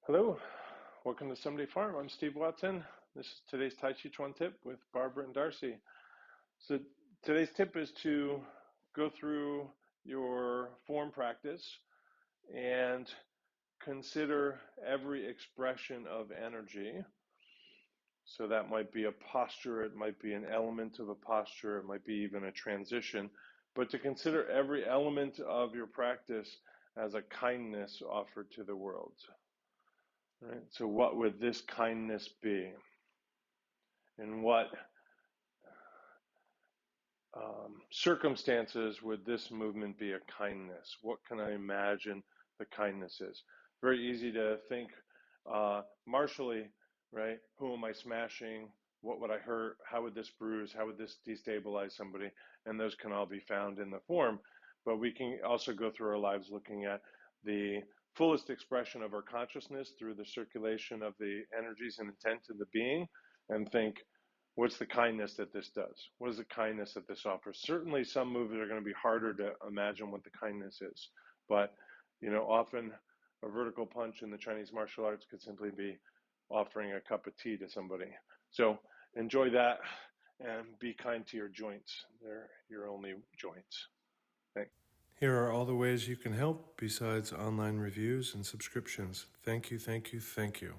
Hello, welcome to Someday Farm. I'm Steve Watson. This is today's Tàijíquán Tip with Barbara and Darcy. So today's tip is to go through your form practice and consider every expression of energy. So that might be a posture, it might be an element of a posture, it might be even a transition, but to consider every element of your practice as a kindness offered to the world. Right? So what would this kindness be? In what circumstances would this movement be a kindness? What can I imagine the kindness is? Very easy to think martially, right? Who am I smashing? What would I hurt? How would this bruise? How would this destabilize somebody? And those can all be found in the form. But we can also go through our lives looking at the fullest expression of our consciousness through the circulation of the energies and intent of the being and think, what's the kindness that this does? What is the kindness that this offers? Certainly some moves are going to be harder to imagine what the kindness is. But, often a vertical punch in the Chinese martial arts could simply be offering a cup of tea to somebody. So enjoy that and be kind to your joints. They're your only joints. Thanks. Here are all the ways you can help besides online reviews and subscriptions. Thank you, thank you, thank you.